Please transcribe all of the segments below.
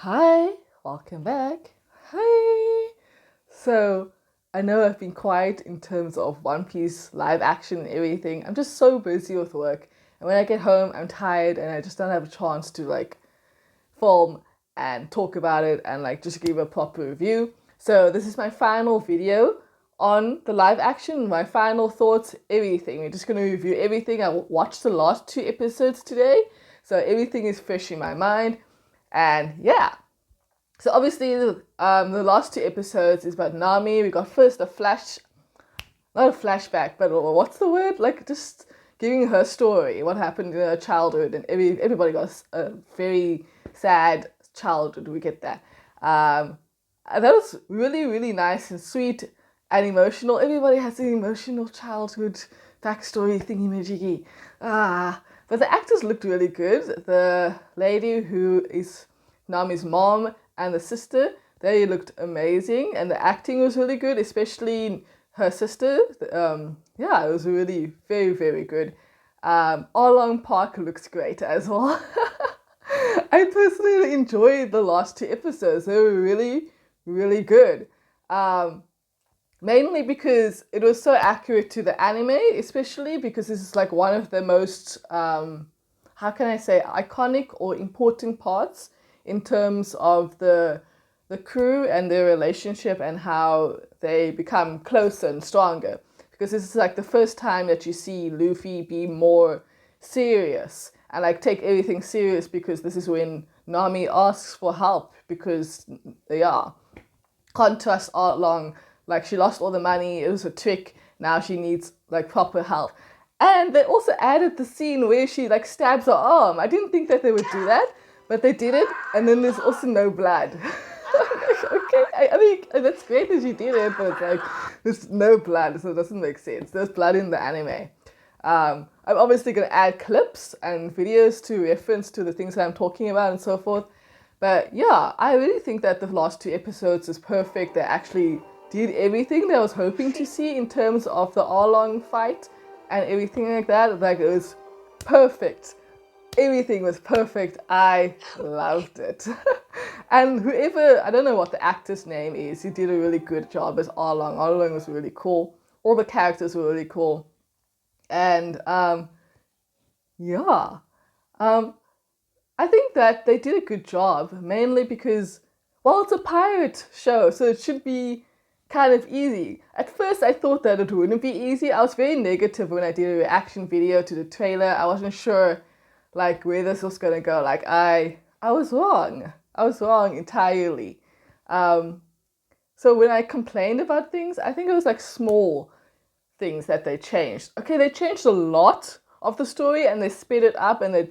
Hi, welcome back. Hi. So, I know I've been quiet in terms of One Piece live action and everything. I'm just so busy with work. And when I get home, I'm tired and I just don't have a chance to film and talk about it and just give a proper review. So, this is my final video on the live action, my final thoughts, everything. We're just going to review everything. I watched the last two episodes today, so everything is fresh in my mind. And yeah, so obviously the last two episodes is about Nami. We got first not a flashback, but what's the word? Just giving her story, what happened in her childhood, and everybody got a very sad childhood. We get that. And that was really, really nice and sweet and emotional. Everybody has an emotional childhood backstory thingy-majiggy. But the actors looked really good. The lady who is Nami's mom and the sister, they looked amazing. And the acting was really good, especially her sister. It was really very, very good. Arlong Park looks great as well. I personally enjoyed the last two episodes. They were really, really good. Mainly because it was so accurate to the anime, especially because this is one of the most, how can I say, iconic or important parts in terms of the crew and their relationship and how they become closer and stronger. Because this is the first time that you see Luffy be more serious and take everything serious, because this is when Nami asks for help because can't trust Arlong. She lost all the money, it was a trick, now she needs proper help. And they also added the scene where she stabs her arm. I didn't think that they would do that, but they did it, and then there's also no blood. Okay, I mean, that's great that she did it, but there's no blood, so it doesn't make sense. There's blood in the anime. I'm obviously going to add clips and videos to reference to the things that I'm talking about and so forth. But yeah, I really think that the last two episodes is perfect. They actually did everything that I was hoping to see in terms of the Arlong fight and everything like that. It was perfect. Everything was perfect. I loved it. And whoever, I don't know what the actor's name is, he did a really good job as Arlong. Arlong was really cool. All the characters were really cool. And I think that they did a good job, mainly because, well, it's a pirate show, so it should be kind of easy. At first, I thought that it wouldn't be easy. I was very negative when I did a reaction video to the trailer. I wasn't sure, where this was gonna go. I was wrong. I was wrong entirely. So when I complained about things, I think it was small things that they changed. Okay, they changed a lot of the story and they sped it up, and they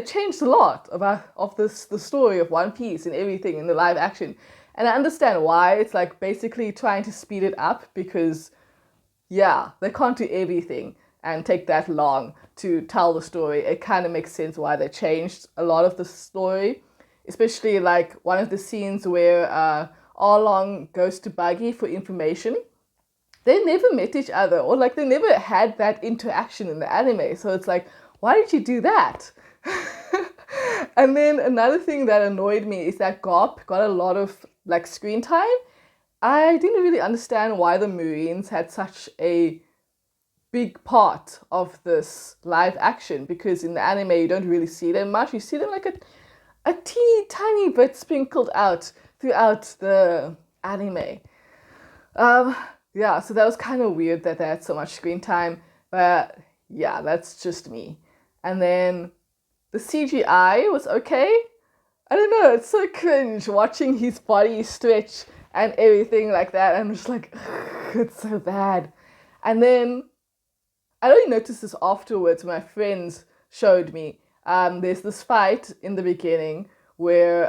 changed a lot of the story of One Piece and everything in the live action. And I understand why. It's basically trying to speed it up because, they can't do everything and take that long to tell the story. It kind of makes sense why they changed a lot of the story, especially one of the scenes where Arlong goes to Buggy for information. They never met each other, or they never had that interaction in the anime. So it's why did you do that? And then another thing that annoyed me is that Garp got a lot of screen time. I didn't really understand why the Marines had such a big part of this live action, because in the anime you don't really see them much. You see them a teeny tiny bit sprinkled out throughout the anime. So that was kind of weird that they had so much screen time, but yeah, that's just me. And then the CGI was okay. I don't know, it's so cringe watching his body stretch and everything like that. I'm just it's so bad. And then I only noticed this afterwards. My friends showed me. There's this fight in the beginning where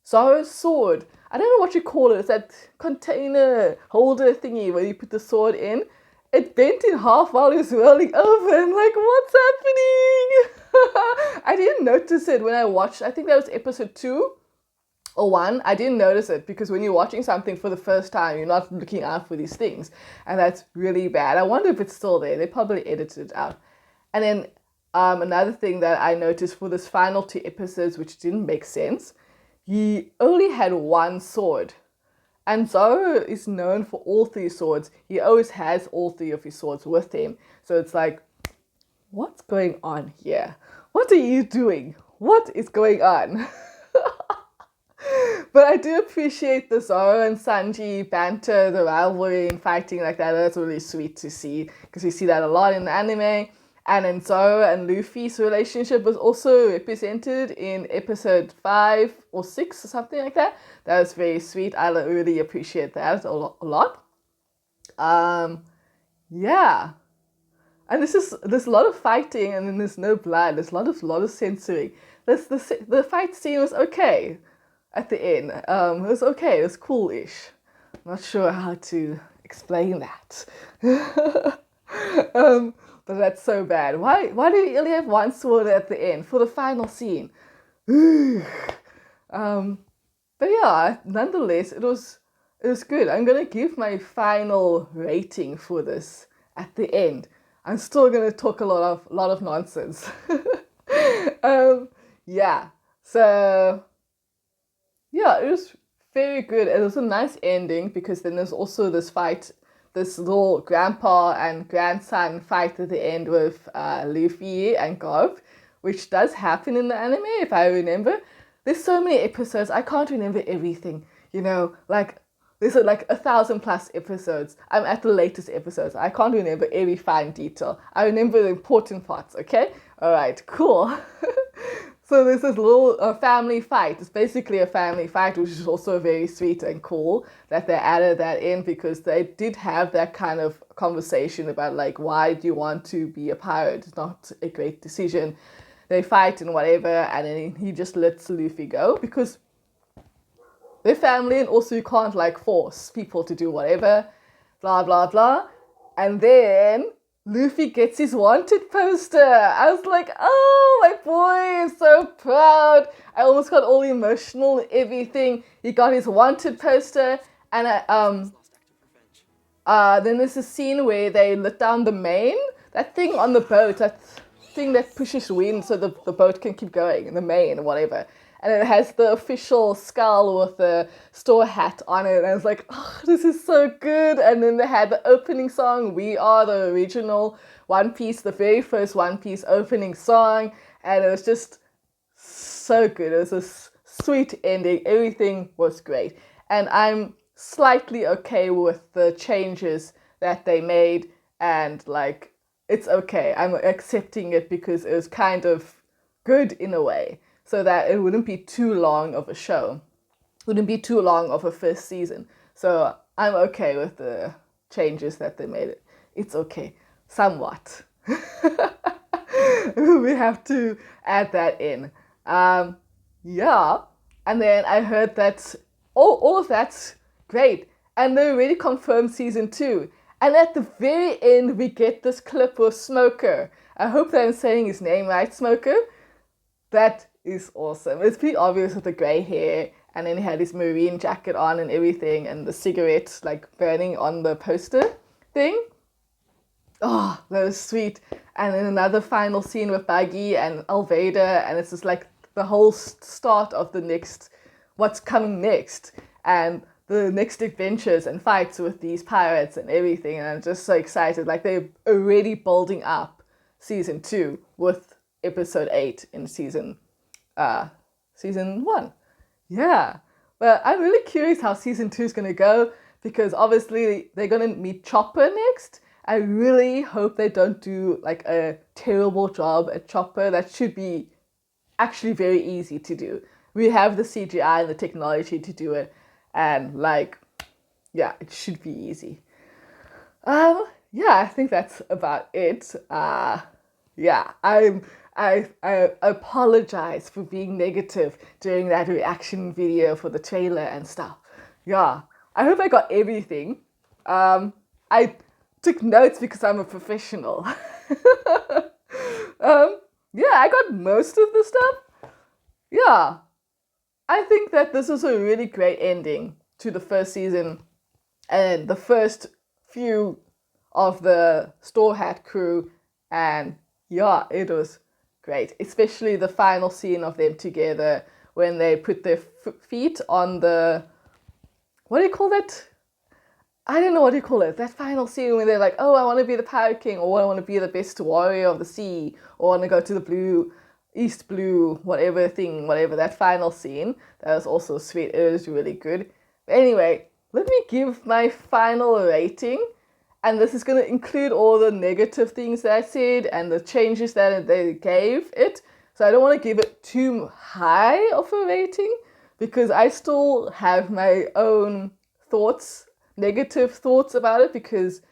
Zoro's sword, I don't know what you call it. It's that container holder thingy where you put the sword in. It bent in half while he was rolling over. I'm what's happening? I didn't notice it when I watched. I think that was episode 2 or 1. I didn't notice it because when you're watching something for the first time, you're not looking out for these things. And that's really bad. I wonder if it's still there. They probably edited it out. And then Another thing that I noticed for this final 2 episodes, which didn't make sense, he only had one sword. And Zoro is known for all 3 swords. He always has all 3 of his swords with him. So it's like, what's going on here? What are you doing? What is going on? But I do appreciate the Zoro and Sanji banter, the rivalry and fighting like that. That's really sweet to see because we see that a lot in the anime. And then Zoro and Luffy's relationship was also represented in episode 5 or 6 or something like that. That was very sweet. I really appreciate that a lot. Yeah. And there's a lot of fighting and then there's no blood. There's a lot of censoring. The fight scene was okay at the end. It was okay. It was cool-ish. I'm not sure how to explain that. But that's so bad. Why do you only have one sword at the end for the final scene? But yeah, nonetheless, it was good. I'm gonna give my final rating for this at the end. I'm still gonna talk a lot of nonsense. Yeah. So yeah, it was very good. It was a nice ending because then there's also this fight, this little grandpa and grandson fight at the end with Luffy and Garp, which does happen in the anime if I remember. There's so many episodes, I can't remember everything, like there's like 1,000+ episodes. I'm at the latest episodes. I can't remember every fine detail. I remember the important parts, okay? All right, cool. So there's this little family fight. It's basically a family fight, which is also very sweet and cool that they added that in because they did have that kind of conversation about like, why do you want to be a pirate? It's not a great decision. They fight and whatever, and then he just lets Luffy go because they're family and also you can't like force people to do whatever, blah, blah, blah. And then Luffy gets his wanted poster. I was like, oh, my boy, I'm so proud. I almost got all emotional and everything. He got his wanted poster. And then there's a scene where they let down the main, that thing on the boat, that thing that pushes wind so the boat can keep going, the main or whatever. And it has the official skull with the store hat on it. And I was like, oh, this is so good. And then they had the opening song, We Are the original One Piece, the very first One Piece opening song. And it was just so good. It was a sweet ending. Everything was great. And I'm slightly okay with the changes that they made. And like, it's okay. I'm accepting it because it was kind of good in a way. So that it wouldn't be too long of a show. Wouldn't be too long of a first season. So I'm okay with the changes that they made. It's okay. Somewhat. We have to add that in. Yeah. And then I heard that all of that's great. And they already confirmed season 2. And at the very end, we get this clip of Smoker. I hope that I'm saying his name right, Smoker. That is awesome. It's pretty obvious with the grey hair, and then he had his marine jacket on and everything, and the cigarette like burning on the poster thing. Oh, that was sweet. And then another final scene with Buggy and Alveda, and it's just like the whole start of the next, what's coming next, and the next adventures and fights with these pirates and everything. And I'm just so excited. Like they're already building up season 2 with episode 8 in season 1. Yeah, but I'm really curious how season 2 is going to go because obviously they're going to meet Chopper next. I really hope they don't do like a terrible job at Chopper. That should be actually very easy to do. We have the CGI and the technology to do it, and like, yeah, it should be easy. Yeah, I think that's about it. Yeah, I apologize for being negative during that reaction video for the trailer and stuff. Yeah, I hope I got everything. I took notes because I'm a professional. Yeah, I got most of the stuff. Yeah, I think that this was a really great ending to the first season and the first few of the Straw Hat crew, and yeah, it was great, especially the final scene of them together when they put their feet on the, what do you call that? I don't know what you call it. That final scene when they're like, oh, I want to be the Pirate King, or I want to be the best warrior of the sea, or I want to go to the blue, East Blue, whatever thing, whatever. That final scene, that was also sweet. It was really good. But anyway, let me give my final rating. And this is going to include all the negative things that I said and the changes that they gave it. So I don't want to give it too high of a rating because I still have my own thoughts, negative thoughts about it, because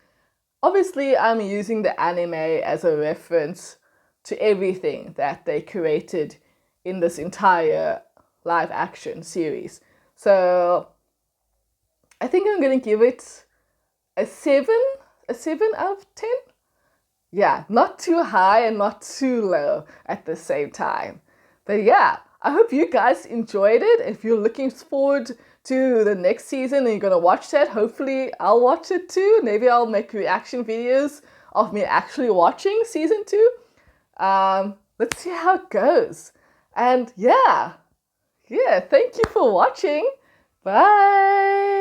obviously I'm using the anime as a reference to everything that they created in this entire live action series. So I think I'm going to give it a 7 out of 10. Yeah, not too high and not too low at the same time. But yeah, I hope you guys enjoyed it. If you're looking forward to the next season and you're gonna watch that, hopefully I'll watch it too. Maybe I'll make reaction videos of me actually watching season 2. Let's see how it goes. And yeah, thank you for watching. Bye.